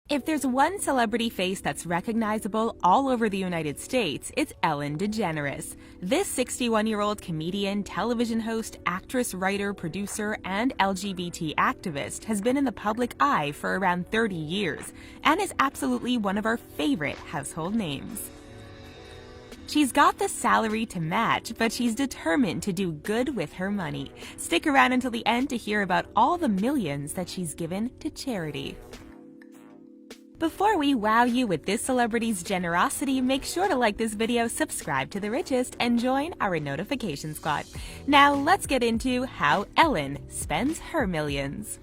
If there's one celebrity face that's recognizable all over the United States, it's Ellen DeGeneres. This 61-year-old comedian, television host, actress, writer, producer, and LGBT activist has been in the public eye for around 30 years and is absolutely one of our favorite household names. She's got the salary to match, but she's determined to do good with her money. Stick around until the end to hear about all the millions that she's given to charity. Before we wow you with this celebrity's generosity, make sure to like this video, subscribe to The Richest, and join our notification squad. Now let's get into how Ellen spends her millions.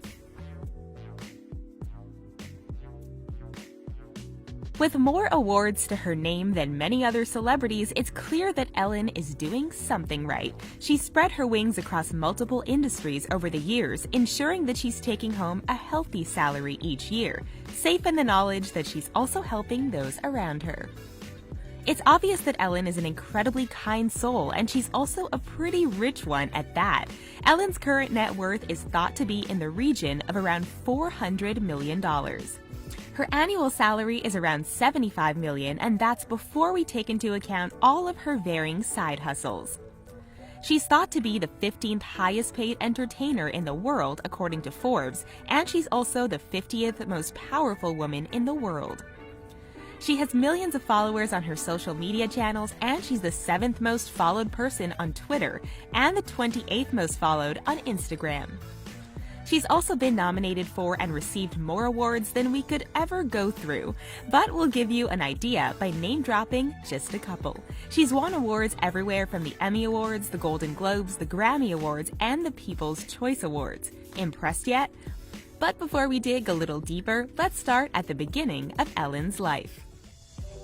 With more awards to her name than many other celebrities, it's clear that Ellen is doing something right. She's spread her wings across multiple industries over the years, ensuring that she's taking home a healthy salary each year, safe in the knowledge that she's also helping those around her. It's obvious that Ellen is an incredibly kind soul, and she's also a pretty rich one at that. Ellen's current net worth is thought to be in the region of around $400 million. Her annual salary is around $75 million, and that's before we take into account all of her varying side hustles. She's thought to be the 15th highest paid entertainer in the world, according to Forbes, and she's also the 50th most powerful woman in the world. She has millions of followers on her social media channels, and she's the 7th most followed person on Twitter and the 28th most followed on Instagram. She's also been nominated for and received more awards than we could ever go through, but we'll give you an idea by name-dropping just a couple. She's won awards everywhere from the Emmy Awards, the Golden Globes, the Grammy Awards, and the People's Choice Awards. Impressed yet? But before we dig a little deeper, let's start at the beginning of Ellen's life.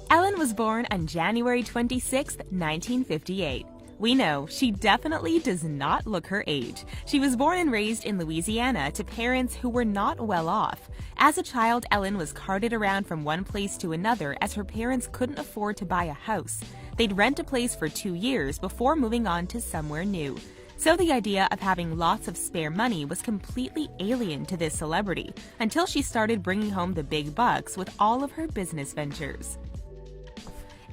Ellen was born on January 26, 1958. We know she definitely does not look her age. She was born and raised in Louisiana to parents who were not well off. As a child, Ellen was carted around from one place to another as her parents couldn't afford to buy a house. They'd rent a place for 2 years before moving on to somewhere new. So the idea of having lots of spare money was completely alien to this celebrity, until she started bringing home the big bucks with all of her business ventures.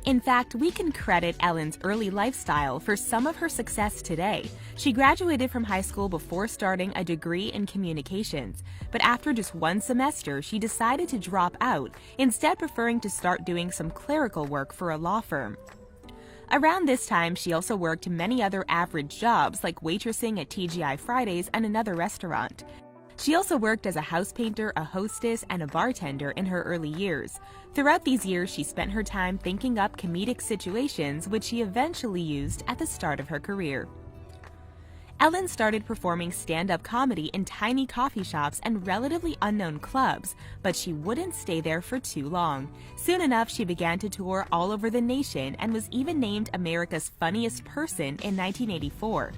In fact, we can credit Ellen's early lifestyle for some of her success today. She graduated from high school before starting a degree in communications, but after just one semester, she decided to drop out, instead preferring to start doing some clerical work for a law firm. Around this time, she also worked many other average jobs like waitressing at TGI Fridays and another restaurant. She also worked as a house painter, a hostess, and a bartender in her early years. Throughout these years, she spent her time thinking up comedic situations, which she eventually used at the start of her career. Ellen started performing stand-up comedy in tiny coffee shops and relatively unknown clubs, but she wouldn't stay there for too long. Soon enough, she began to tour all over the nation and was even named America's Funniest Person in 1984.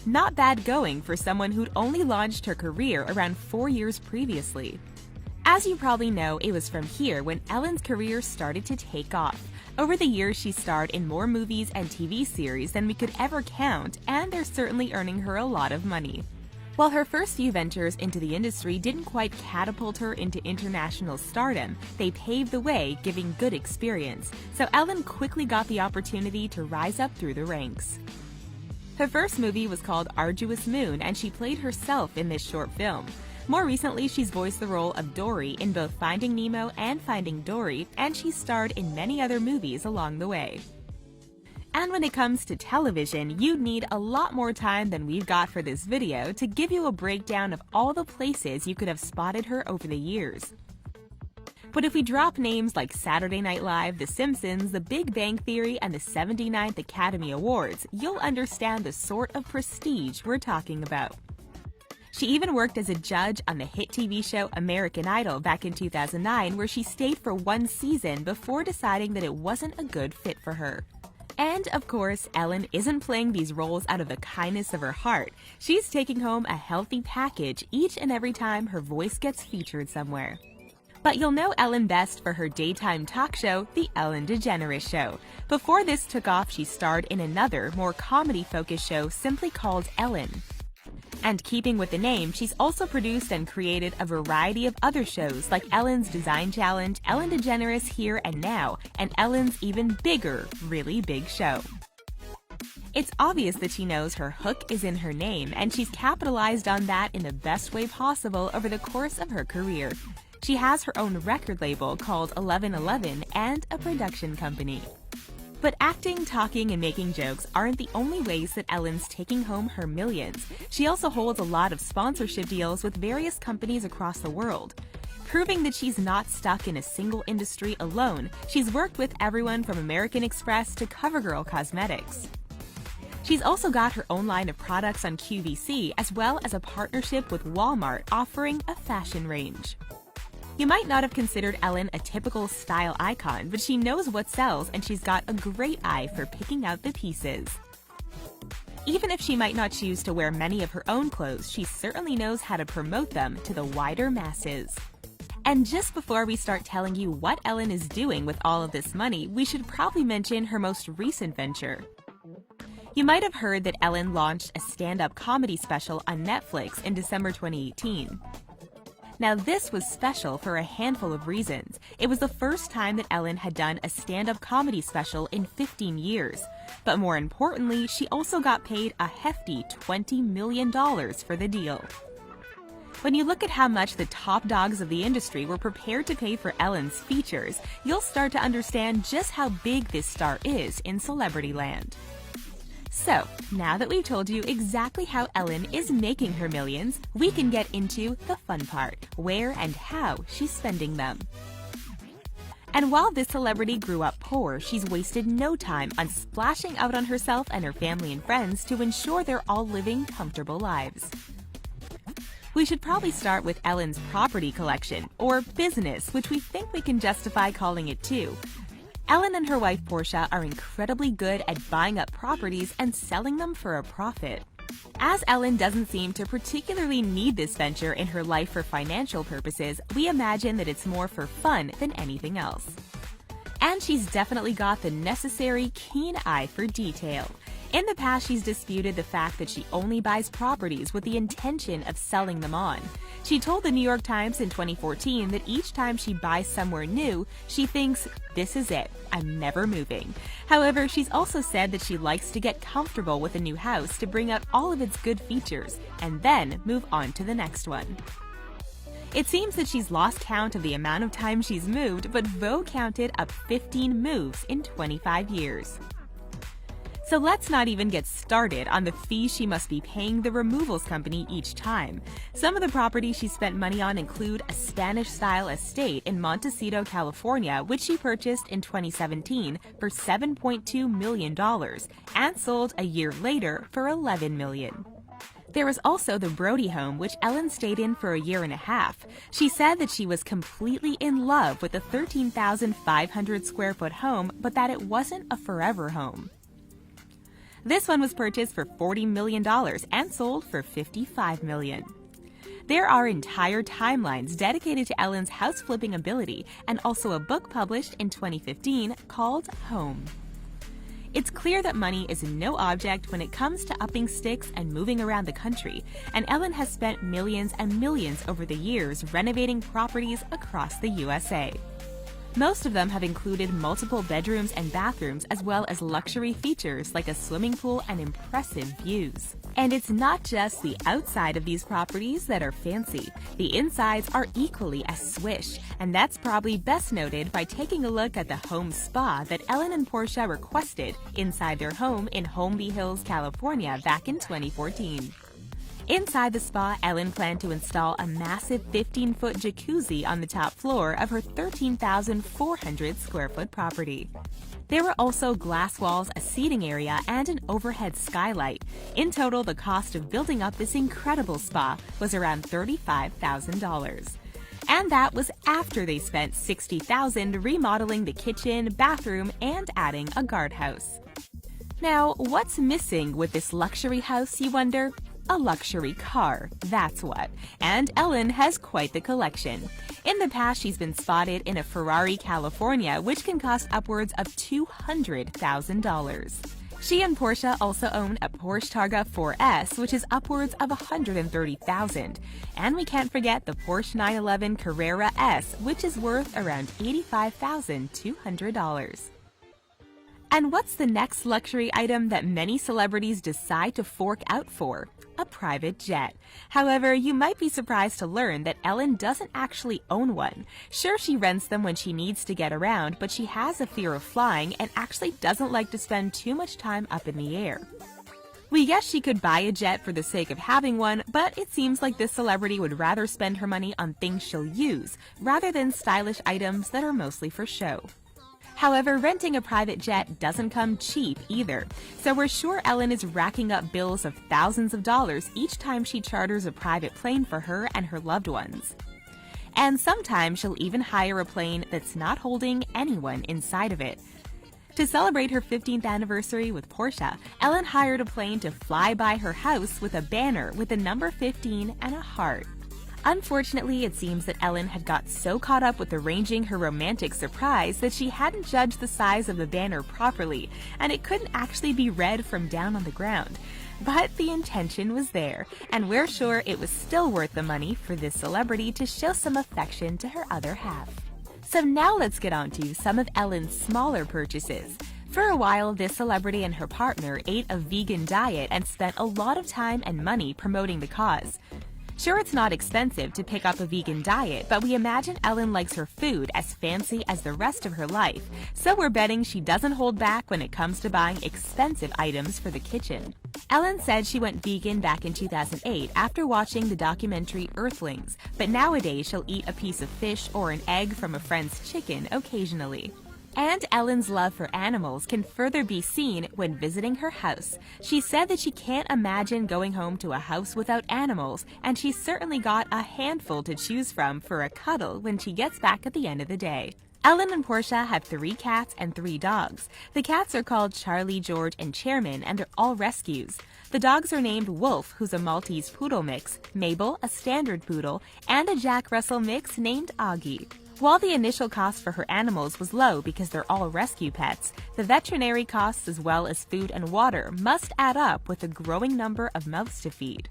Not bad going for someone who'd only launched her career around 4 years previously. As you probably know, it was from here when Ellen's career started to take off. Over the years, she starred in more movies and TV series than we could ever count, and they're certainly earning her a lot of money. While her first few ventures into the industry didn't quite catapult her into international stardom, they paved the way, giving good experience, so Ellen quickly got the opportunity to rise up through the ranks. Her first movie was called Arduous Moon, and she played herself in this short film. More recently, she's voiced the role of Dory in both Finding Nemo and Finding Dory, and she's starred in many other movies along the way. And when it comes to television, you'd need a lot more time than we've got for this video to give you a breakdown of all the places you could have spotted her over the years. But if we drop names like Saturday Night Live, The Simpsons, The Big Bang Theory, and the 79th Academy Awards, you'll understand the sort of prestige we're talking about. She even worked as a judge on the hit TV show American Idol back in 2009, where she stayed for one season before deciding that it wasn't a good fit for her. And of course, Ellen isn't playing these roles out of the kindness of her heart. She's taking home a healthy package each and every time her voice gets featured somewhere. But you'll know Ellen best for her daytime talk show, The Ellen DeGeneres Show. Before this took off, she starred in another, more comedy-focused show simply called Ellen. And keeping with the name, she's also produced and created a variety of other shows like Ellen's Design Challenge, Ellen DeGeneres Here and Now, and Ellen's even bigger, really big show. It's obvious that she knows her hook is in her name, and she's capitalized on that in the best way possible over the course of her career. She has her own record label called 1111 and a production company. But acting, talking, and making jokes aren't the only ways that Ellen's taking home her millions. She also holds a lot of sponsorship deals with various companies across the world. Proving that she's not stuck in a single industry alone, she's worked with everyone from American Express to CoverGirl Cosmetics. She's also got her own line of products on QVC, as well as a partnership with Walmart offering a fashion range. You might not have considered Ellen a typical style icon, but she knows what sells and she's got a great eye for picking out the pieces. Even if she might not choose to wear many of her own clothes, she certainly knows how to promote them to the wider masses. And just before we start telling you what Ellen is doing with all of this money, we should probably mention her most recent venture. You might have heard that Ellen launched a stand-up comedy special on Netflix in December 2018. Now, this was special for a handful of reasons. It was the first time that Ellen had done a stand-up comedy special in 15 years. But more importantly, she also got paid a hefty $20 million for the deal. When you look at how much the top dogs of the industry were prepared to pay for Ellen's features, you'll start to understand just how big this star is in celebrity land. So, now that we've told you exactly how Ellen is making her millions, we can get into the fun part, where and how she's spending them. And while this celebrity grew up poor, she's wasted no time on splashing out on herself and her family and friends to ensure they're all living comfortable lives. We should probably start with Ellen's property collection, or business, which we think we can justify calling it too. Ellen and her wife Portia are incredibly good at buying up properties and selling them for a profit. As Ellen doesn't seem to particularly need this venture in her life for financial purposes, we imagine that it's more for fun than anything else. And she's definitely got the necessary keen eye for detail. In the past, she's disputed the fact that she only buys properties with the intention of selling them on. She told the New York Times in 2014 that each time she buys somewhere new, she thinks, "This is it, I'm never moving." However, she's also said that she likes to get comfortable with a new house to bring out all of its good features, and then move on to the next one. It seems that she's lost count of the amount of time she's moved, but Vogue counted up 15 moves in 25 years. So let's not even get started on the fees she must be paying the removals company each time. Some of the properties she spent money on include a Spanish-style estate in Montecito, California, which she purchased in 2017 for $7.2 million and sold a year later for $11 million. There was also the Brody home, which Ellen stayed in for a year and a half. She said that she was completely in love with the 13,500 square foot home, but that it wasn't a forever home. This one was purchased for $40 million and sold for $55 million. There are entire timelines dedicated to Ellen's house flipping ability, and also a book published in 2015 called Home. It's clear that money is no object when it comes to upping sticks and moving around the country, and Ellen has spent millions and millions over the years renovating properties across the USA. Most of them have included multiple bedrooms and bathrooms, as well as luxury features like a swimming pool and impressive views. And it's not just the outside of these properties that are fancy. The insides are equally as swish, and that's probably best noted by taking a look at the home spa that Ellen and Portia requested inside their home in Holmby Hills, California back in 2014. Inside the spa, Ellen planned to install a massive 15-foot jacuzzi on the top floor of her 13,400 square foot property. There were also glass walls, a seating area, and an overhead skylight. In total, the cost of building up this incredible spa was around $35,000. And that was after they spent $60,000 remodeling the kitchen, bathroom, and adding a guardhouse. Now, what's missing with this luxury house, you wonder? A luxury car, that's what. And Ellen has quite the collection. In the past, she's been spotted in a Ferrari, California, which can cost upwards of $200,000. She and Portia also own a Porsche Targa 4S, which is upwards of $130,000. And we can't forget the Porsche 911 Carrera S, which is worth around $85,200. And what's the next luxury item that many celebrities decide to fork out for? A private jet. However, you might be surprised to learn that Ellen doesn't actually own one. Sure, she rents them when she needs to get around, but she has a fear of flying and actually doesn't like to spend too much time up in the air. We guess she could buy a jet for the sake of having one, but it seems like this celebrity would rather spend her money on things she'll use, rather than stylish items that are mostly for show. However, renting a private jet doesn't come cheap either, so we're sure Ellen is racking up bills of thousands of dollars each time she charters a private plane for her and her loved ones. And sometimes she'll even hire a plane that's not holding anyone inside of it. To celebrate her 15th anniversary with Portia, Ellen hired a plane to fly by her house with a banner with the number 15 and a heart. Unfortunately, it seems that Ellen had got so caught up with arranging her romantic surprise that she hadn't judged the size of the banner properly, and it couldn't actually be read from down on the ground. But the intention was there, and we're sure it was still worth the money for this celebrity to show some affection to her other half. So now let's get on to some of Ellen's smaller purchases. For a while, this celebrity and her partner ate a vegan diet and spent a lot of time and money promoting the cause. Sure, it's not expensive to pick up a vegan diet, but we imagine Ellen likes her food as fancy as the rest of her life, so we're betting she doesn't hold back when it comes to buying expensive items for the kitchen. Ellen said she went vegan back in 2008 after watching the documentary Earthlings, but nowadays she'll eat a piece of fish or an egg from a friend's chicken occasionally. And Ellen's love for animals can further be seen when visiting her house. She said that she can't imagine going home to a house without animals, and she's certainly got a handful to choose from for a cuddle when she gets back at the end of the day. Ellen and Portia have 3 cats and 3 dogs. The cats are called Charlie, George, and Chairman, and they're all rescues. The dogs are named Wolf, who's a Maltese poodle mix, Mabel, a standard poodle, and a Jack Russell mix named Augie. While the initial cost for her animals was low because they're all rescue pets, the veterinary costs as well as food and water must add up with a growing number of mouths to feed.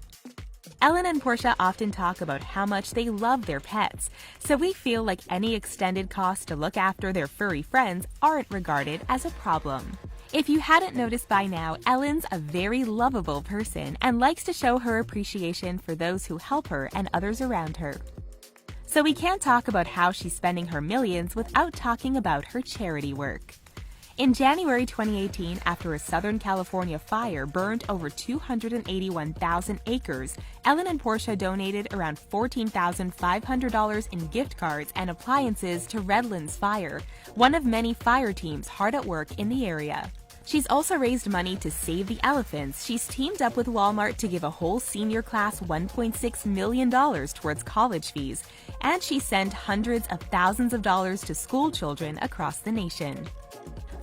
Ellen and Portia often talk about how much they love their pets, so we feel like any extended costs to look after their furry friends aren't regarded as a problem. If you hadn't noticed by now, Ellen's a very lovable person and likes to show her appreciation for those who help her and others around her. So we can't talk about how she's spending her millions without talking about her charity work. In January 2018, after a Southern California fire burned over 281,000 acres, Ellen and Portia donated around $14,500 in gift cards and appliances to Redlands Fire, one of many fire teams hard at work in the area. She's also raised money to save the elephants. She's teamed up with Walmart to give a whole senior class $1.6 million towards college fees, and she sent hundreds of thousands of dollars to school children across the nation.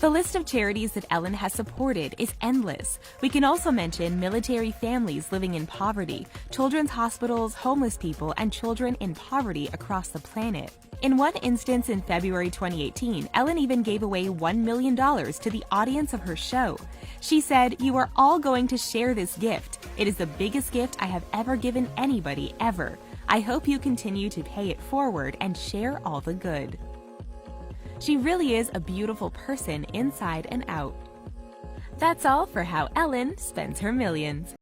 The list of charities that Ellen has supported is endless. We can also mention military families living in poverty, children's hospitals, homeless people, and children in poverty across the planet. In one instance in February 2018, Ellen even gave away $1 million to the audience of her show. She said, "You are all going to share this gift. It is the biggest gift I have ever given anybody ever. I hope you continue to pay it forward and share all the good." She really is a beautiful person inside and out. That's all for how Ellen spends her millions.